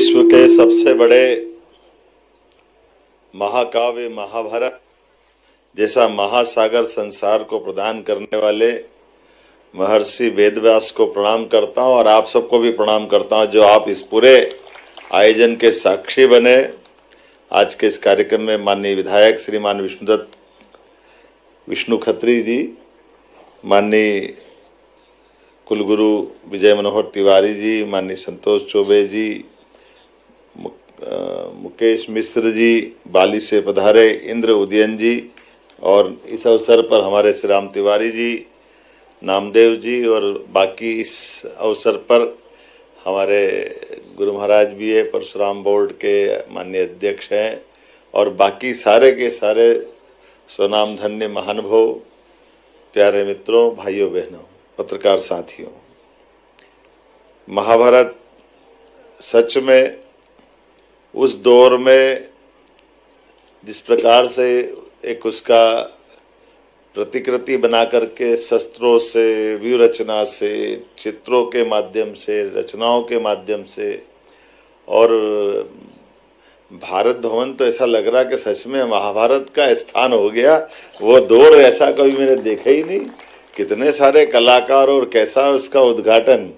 विश्व के सबसे बड़े महाकाव्य महाभारत जैसा महासागर संसार को प्रदान करने वाले महर्षि वेदव्यास को प्रणाम करता हूं और आप सबको भी प्रणाम करता हूं जो आप इस पूरे आयोजन के साक्षी बने। आज के इस कार्यक्रम में माननीय विधायक श्रीमान विष्णु खत्री जी, माननीय कुलगुरु विजय मनोहर तिवारी जी, माननीय संतोष चौबे जी, मुकेश मिश्र जी, बाली से पधारे इंद्र उदयन जी, और इस अवसर पर हमारे श्री राम तिवारी जी, नामदेव जी, और बाकी इस अवसर पर हमारे गुरु महाराज भी है, परशुराम बोर्ड के माननीय अध्यक्ष हैं, और बाकी सारे के सारे स्वनाम धन्य महानुभाव, प्यारे मित्रों, भाइयों बहनों, पत्रकार साथियों। महाभारत सच में उस दौर में जिस प्रकार से एक उसका प्रतिकृति बना करके शस्त्रों से, व्यूह रचना से, चित्रों के माध्यम से, रचनाओं के माध्यम से, और भारत भवन तो ऐसा लग रहा कि सच में महाभारत का स्थान हो गया। वो दौर ऐसा कभी मैंने देखा ही नहीं। कितने सारे कलाकार और कैसा उसका उद्घाटन।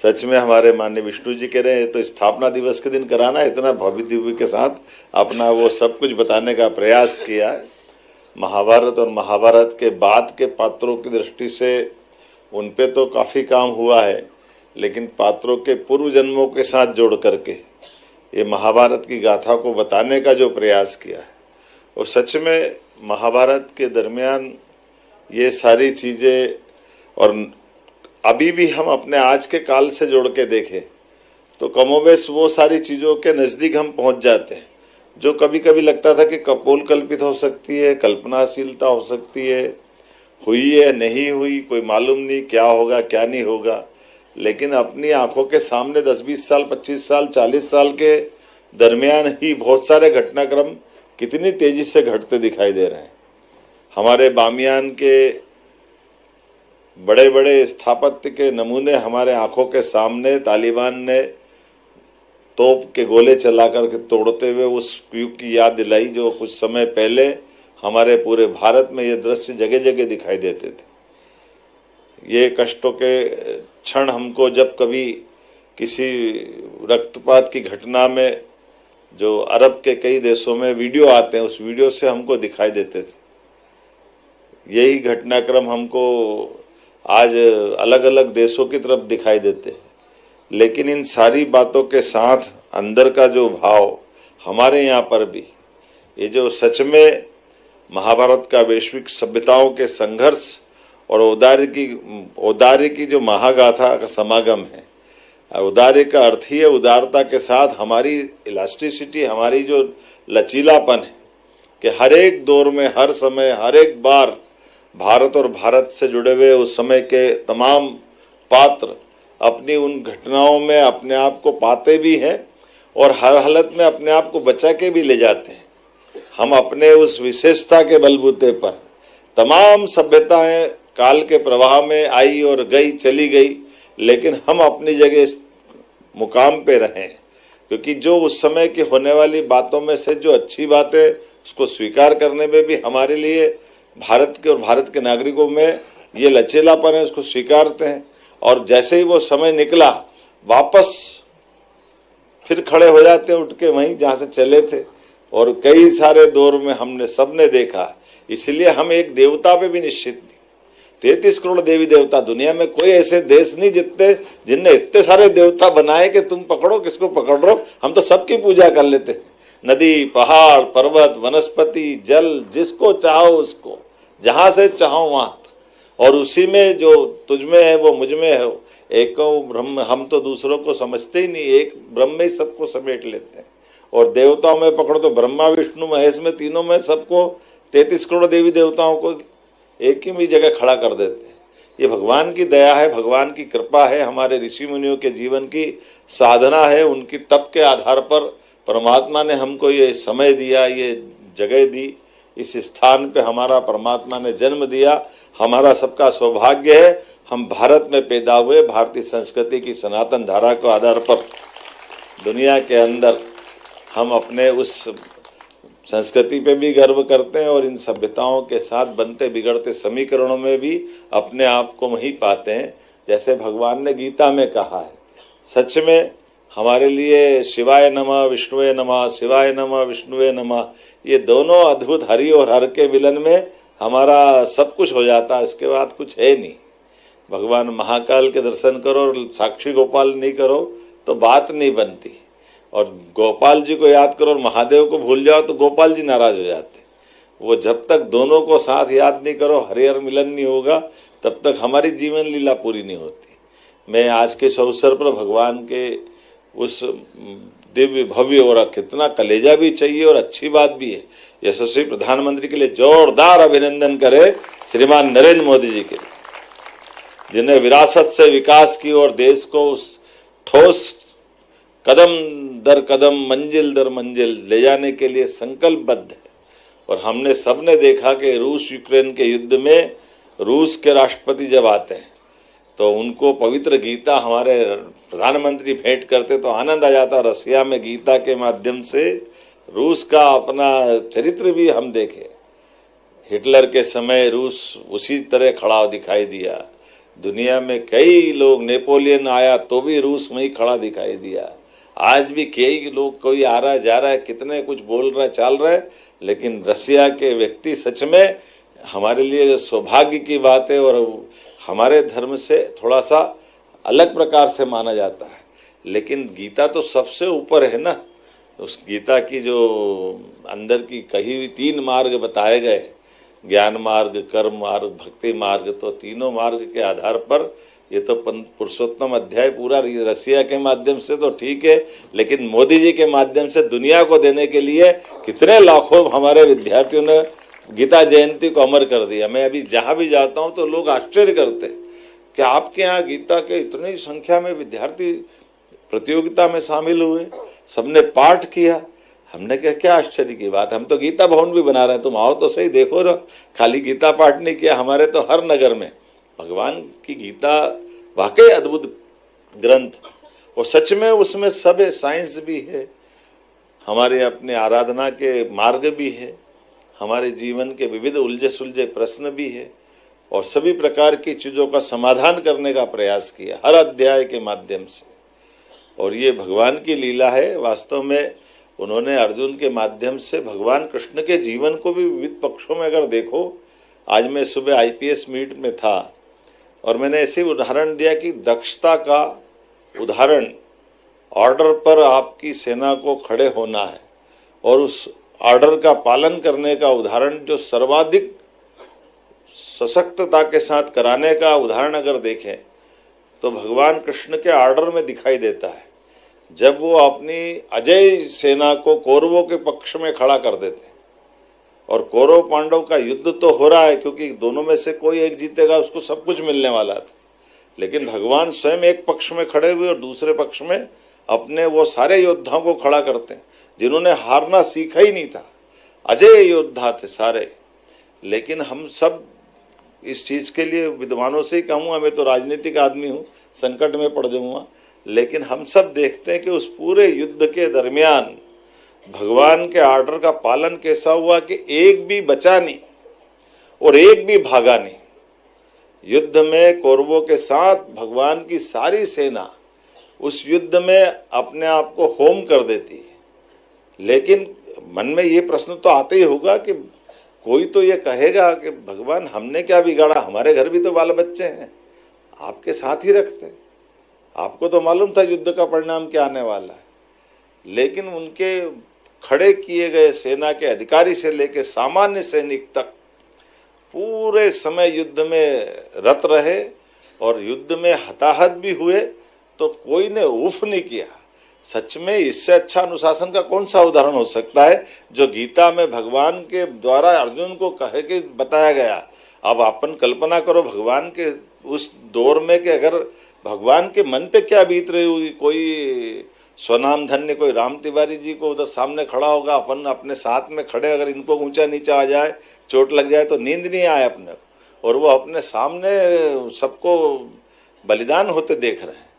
सच में हमारे माननीय विष्णु जी कह रहे हैं तो स्थापना दिवस के दिन कराना, इतना भव्य दिव्य के साथ अपना वो सब कुछ बताने का प्रयास किया है। महाभारत और महाभारत के बाद के पात्रों की दृष्टि से उन पे तो काफ़ी काम हुआ है, लेकिन पात्रों के पूर्व जन्मों के साथ जोड़ करके ये महाभारत की गाथा को बताने का जो प्रयास किया है, वो सच में महाभारत के दरमियान ये सारी चीज़ें, और अभी भी हम अपने आज के काल से जोड़ के देखें तो कमोबेश वो सारी चीज़ों के नज़दीक हम पहुंच जाते हैं जो कभी कभी लगता था कि कपोल कल्पित हो सकती है, कल्पनाशीलता हो सकती है, हुई है नहीं हुई कोई मालूम नहीं, क्या होगा क्या नहीं होगा। लेकिन अपनी आंखों के सामने 10-20 साल, 25 साल, 40 साल के दरमियान ही बहुत सारे घटनाक्रम कितनी तेजी से घटते दिखाई दे रहे हैं। हमारे बामियान के बड़े बड़े स्थापत्य के नमूने हमारे आंखों के सामने तालिबान ने तोप के गोले चला करके तोड़ते हुए उस युग की याद दिलाई जो कुछ समय पहले हमारे पूरे भारत में ये दृश्य जगह जगह दिखाई देते थे। ये कष्टों के क्षण हमको जब कभी किसी रक्तपात की घटना में जो अरब के कई देशों में वीडियो आते हैं, उस वीडियो से हमको दिखाई देते थे। यही घटनाक्रम हमको आज अलग अलग देशों की तरफ दिखाई देते हैं। लेकिन इन सारी बातों के साथ अंदर का जो भाव हमारे यहाँ पर भी, ये जो सच में महाभारत का वैश्विक सभ्यताओं के संघर्ष और औदार्य की जो महागाथा का समागम है। औदार्य का अर्थ ही है उदारता के साथ हमारी इलास्टिसिटी, हमारी जो लचीलापन है कि हर एक दौर में, हर समय, हर एक बार भारत और भारत से जुड़े हुए उस समय के तमाम पात्र अपनी उन घटनाओं में अपने आप को पाते भी हैं और हर हालत में अपने आप को बचा के भी ले जाते हैं। हम अपने उस विशेषता के बलबूते पर तमाम सभ्यताएं काल के प्रवाह में आई और गई, चली गई, लेकिन हम अपनी जगह इस मुकाम पे रहें, क्योंकि जो उस समय की होने वाली बातों में से जो अच्छी बात है उसको स्वीकार करने में भी हमारे लिए भारत के और भारत के नागरिकों में ये लचीलापन है, उसको स्वीकारते हैं। और जैसे ही वो समय निकला वापस फिर खड़े हो जाते हैं उठ के वहीं जहाँ से चले थे। और कई सारे दौर में हमने सबने देखा, इसलिए हम एक देवता पे भी निश्चित नहीं। 33 करोड़ देवी देवता, दुनिया में कोई ऐसे देश नहीं जिनने इतने सारे देवता बनाए कि तुम पकड़ो किसको पकड़ लो, हम तो सबकी पूजा कर लेते हैं। नदी, पहाड़, पर्वत, वनस्पति, जल, जिसको चाहो उसको, जहां से चाहो वहां, और उसी में जो तुझमें है वो मुझ में है। एक ब्रह्म, हम तो दूसरों को समझते ही नहीं, एक ब्रह्म में ही सबको समेट लेते हैं। और देवताओं में पकड़ो तो ब्रह्मा विष्णु महेश में, तीनों में सबको 33 करोड़ देवी देवताओं को एक ही भी जगह खड़ा कर देते हैं। ये भगवान की दया है, भगवान की कृपा है, हमारे ऋषि मुनियों के जीवन की साधना है। उनकी तप के आधार पर परमात्मा ने हमको ये समय दिया, ये जगह दी, इस स्थान पे हमारा परमात्मा ने जन्म दिया। हमारा सबका सौभाग्य है हम भारत में पैदा हुए, भारतीय संस्कृति की सनातन धारा के आधार पर दुनिया के अंदर हम अपने उस संस्कृति पे भी गर्व करते हैं और इन सभ्यताओं के साथ बनते बिगड़ते समीकरणों में भी अपने आप को वहीं पाते हैं। जैसे भगवान ने गीता में कहा है, सच में हमारे लिए शिवाय नमः विष्णुवे नमः, शिवाय नमः विष्णुवे नमः, ये दोनों अद्भुत हरि और हर के मिलन में हमारा सब कुछ हो जाता है। इसके बाद कुछ है नहीं। भगवान महाकाल के दर्शन करो और साक्षी गोपाल नहीं करो तो बात नहीं बनती, और गोपाल जी को याद करो और महादेव को भूल जाओ तो गोपाल जी नाराज हो जाते। वो जब तक दोनों को साथ याद नहीं करो, हरिहर मिलन नहीं होगा, तब तक हमारी जीवन लीला पूरी नहीं होती। मैं आज के इस अवसर पर भगवान के उस दिव्य भव्य और कितना कलेजा भी चाहिए और अच्छी बात भी है, यशस्वी प्रधानमंत्री के लिए जोरदार अभिनंदन करे श्रीमान नरेंद्र मोदी जी के, जिन्हें विरासत से विकास की और देश को उस ठोस कदम दर कदम मंजिल दर मंजिल ले जाने के लिए संकल्पबद्ध है। और हमने सबने देखा कि रूस यूक्रेन के युद्ध में रूस के राष्ट्रपति जब आते हैं तो उनको पवित्र गीता हमारे प्रधानमंत्री भेंट करते तो आनंद आ जाता। रसिया में गीता के माध्यम से रूस का अपना चरित्र भी हम देखे। हिटलर के समय रूस उसी तरह खड़ा दिखाई दिया। दुनिया में कई लोग, नेपोलियन आया तो भी रूस में ही खड़ा दिखाई दिया। आज भी कई लोग, कोई आ रहा है जा रहा है, कितने कुछ बोल रहा है चाल रहा है, लेकिन रसिया के व्यक्ति सच में हमारे लिए सौभाग्य की बात है और हमारे धर्म से थोड़ा सा अलग प्रकार से माना जाता है। लेकिन गीता तो सबसे ऊपर है ना। उस गीता की जो अंदर की कही हुई 3 मार्ग बताए गए, ज्ञान मार्ग, कर्म मार्ग, भक्ति मार्ग, तो तीनों मार्ग के आधार पर ये तो पुरुषोत्तम अध्याय पूरा रसिया के माध्यम से तो ठीक है, लेकिन मोदी जी के माध्यम से दुनिया को देने के लिए कितने लाखों हमारे विद्यार्थियों ने गीता जयंती को अमर कर दिया। मैं अभी जहाँ भी जाता हूँ तो लोग आश्चर्य करते कि आपके यहाँ गीता के इतनी संख्या में विद्यार्थी प्रतियोगिता में शामिल हुए, सबने पाठ किया। हमने कहा क्या आश्चर्य की बात, हम तो गीता भवन भी बना रहे हैं, तुम आओ तो सही देखो ना। खाली गीता पाठ नहीं किया, हमारे तो हर नगर में भगवान की गीता वाकई अद्भुत ग्रंथ, और सच में उसमें सब है, साइंस भी है, हमारे अपने आराधना के मार्ग भी है, हमारे जीवन के विविध उलझे सुलझे प्रश्न भी है, और सभी प्रकार की चीज़ों का समाधान करने का प्रयास किया हर अध्याय के माध्यम से। और ये भगवान की लीला है। वास्तव में उन्होंने अर्जुन के माध्यम से भगवान कृष्ण के जीवन को भी विविध पक्षों में अगर देखो, आज मैं सुबह IPS मीट में था और मैंने ऐसे उदाहरण दिया कि दक्षता का उदाहरण, ऑर्डर पर आपकी सेना को खड़े होना है और उस ऑर्डर का पालन करने का उदाहरण जो सर्वाधिक सशक्तता के साथ कराने का उदाहरण अगर देखें तो भगवान कृष्ण के ऑर्डर में दिखाई देता है। जब वो अपनी अजय सेना को कौरवों के पक्ष में खड़ा कर देते, और कौरव पांडव का युद्ध तो हो रहा है क्योंकि दोनों में से कोई एक जीतेगा, उसको सब कुछ मिलने वाला था, लेकिन भगवान स्वयं एक पक्ष में खड़े हुए और दूसरे पक्ष में अपने वो सारे योद्धाओं को खड़ा करते हैं जिन्होंने हारना सीखा ही नहीं था। अजय योद्धा थे सारे। लेकिन हम सब इस चीज़ के लिए विद्वानों से ही कहूँगा, मैं तो राजनीतिक आदमी हूँ, संकट में पड़ जाऊँगा, लेकिन हम सब देखते हैं कि उस पूरे युद्ध के दरमियान भगवान के ऑर्डर का पालन कैसा हुआ कि एक भी बचा नहीं और एक भी भागा नहीं। युद्ध में कौरवों के साथ भगवान की सारी सेना उस युद्ध में अपने आप को होम कर देती है। लेकिन मन में ये प्रश्न तो आता ही होगा कि कोई तो ये कहेगा कि भगवान हमने क्या बिगाड़ा, हमारे घर भी तो बाल बच्चे हैं, आपके साथ ही रखते, आपको तो मालूम था युद्ध का परिणाम क्या आने वाला है। लेकिन उनके खड़े किए गए सेना के अधिकारी से लेकर सामान्य सैनिक तक पूरे समय युद्ध में रत रहे और युद्ध में हताहत भी हुए तो कोई ने उफ नहीं किया। सच में इससे अच्छा अनुशासन का कौन सा उदाहरण हो सकता है जो गीता में भगवान के द्वारा अर्जुन को कहे कि बताया गया। अब अपन कल्पना करो भगवान के उस दौर में कि अगर भगवान के मन पे क्या बीत रही होगी। कोई स्वनाम धन्य कोई राम तिवारी जी को उधर सामने खड़ा होगा, अपन अपने साथ में खड़े, अगर इनको ऊंचा नीचा आ जाए, चोट लग जाए तो नींद नहीं आए अपने, और वो अपने सामने सबको बलिदान होते देख रहे हैं।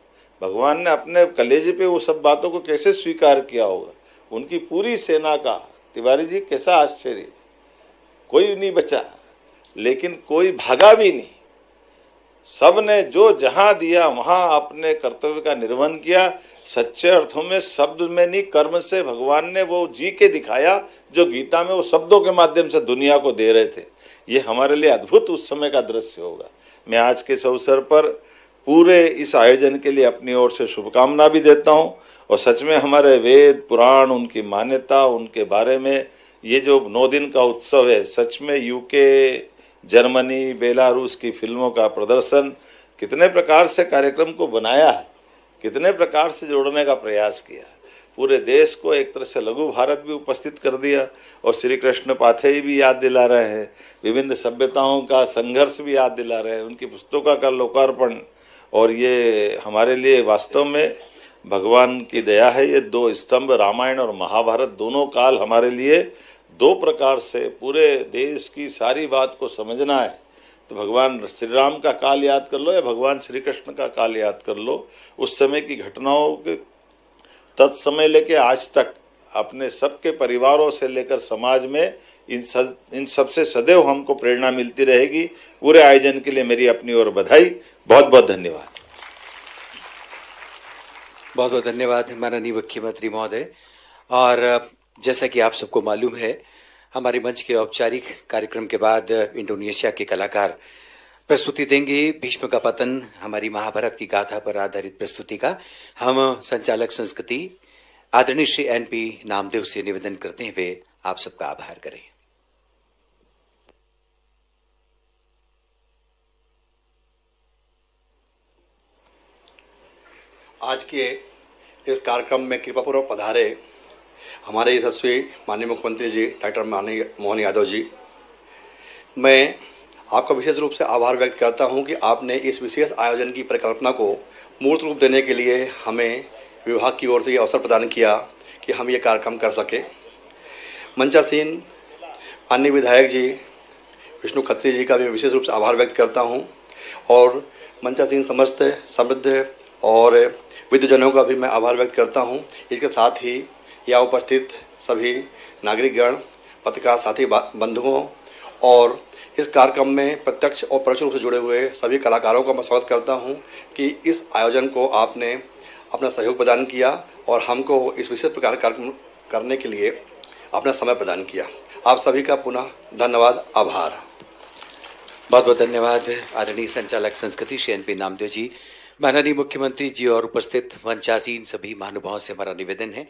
भगवान ने अपने कलेजे पे वो सब बातों को कैसे स्वीकार किया होगा। उनकी पूरी सेना का, तिवारी जी कैसा आश्चर्य, कोई नहीं बचा, लेकिन कोई भागा भी नहीं। सब ने जो जहां दिया वहां अपने कर्तव्य का निर्वहन किया। सच्चे अर्थों में शब्द में नहीं, कर्म से भगवान ने वो जी के दिखाया जो गीता में वो शब्दों के माध्यम से दुनिया को दे रहे थे। ये हमारे लिए अद्भुत उस समय का दृश्य होगा। मैं आज के इस अवसर पर पूरे इस आयोजन के लिए अपनी ओर से शुभकामना भी देता हूँ। और सच में हमारे वेद पुराण, उनकी मान्यता, उनके बारे में ये जो 9 दिन का उत्सव है, सच में यूके, जर्मनी, बेलारूस की फिल्मों का प्रदर्शन, कितने प्रकार से कार्यक्रम को बनाया है, कितने प्रकार से जोड़ने का प्रयास किया। पूरे देश को एक तरह से लघु भारत भी उपस्थित कर दिया। और श्री कृष्ण पाथेय भी याद दिला रहे हैं, विभिन्न सभ्यताओं का संघर्ष भी याद दिला रहे हैं, उनकी पुस्तकों का लोकार्पण। और ये हमारे लिए वास्तव में भगवान की दया है। ये 2 स्तंभ, रामायण और महाभारत, दोनों काल हमारे लिए 2 प्रकार से पूरे देश की सारी बात को समझना है तो भगवान श्री राम का काल याद कर लो या भगवान श्री कृष्ण का काल याद कर लो। उस समय की घटनाओं के तत्समय लेके आज तक अपने सबके परिवारों से लेकर समाज में इन सब से सदैव हमको प्रेरणा मिलती रहेगी। पूरे आयोजन के लिए मेरी अपनी ओर बधाई। बहुत बहुत धन्यवाद। बहुत बहुत धन्यवाद माननीय मुख्यमंत्री महोदय। और जैसा कि आप सबको मालूम है, हमारे मंच के औपचारिक कार्यक्रम के बाद इंडोनेशिया के कलाकार प्रस्तुति देंगे भीष्म का पतन, हमारी महाभारत की गाथा पर आधारित प्रस्तुति का। हम संचालक संस्कृति आदरणीय श्री NP नामदेव से निवेदन करते हैं वे आप सबका आभार करें। आज के इस कार्यक्रम में कृपापूर्वक पधारे हमारे यशस्वी माननीय मुख्यमंत्री जी डॉक्टर मोहन यादव जी, मैं आपका विशेष रूप से आभार व्यक्त करता हूं कि आपने इस विशेष आयोजन की परिकल्पना को मूर्त रूप देने के लिए हमें विभाग की ओर से ये अवसर प्रदान किया कि हम ये कार्यक्रम कर सके। मंचासीन अन्य विधायक जी विष्णु खत्री जी का भी विशेष रूप से आभार व्यक्त करता हूं और मंचासीन समस्त समृद्ध और विद्वजनों का भी मैं आभार व्यक्त करता हूं। इसके साथ ही यहाँ उपस्थित सभी नागरिकगण, पत्रकार साथी बंधुओं और इस कार्यक्रम में प्रत्यक्ष और परोक्ष रूप से जुड़े हुए सभी कलाकारों का मैं स्वागत करता हूं कि इस आयोजन को आपने अपना सहयोग प्रदान किया और हमको इस विशेष प्रकार कार्यक्रम करने के लिए अपना समय प्रदान किया। आप सभी का पुनः धन्यवाद, आभार। बहुत बहुत धन्यवाद आदरणीय संचालक संस्कृति श्री NP नामदेव जी। माननीय मुख्यमंत्री जी और उपस्थित मंचासीन सभी महानुभावों से हमारा निवेदन है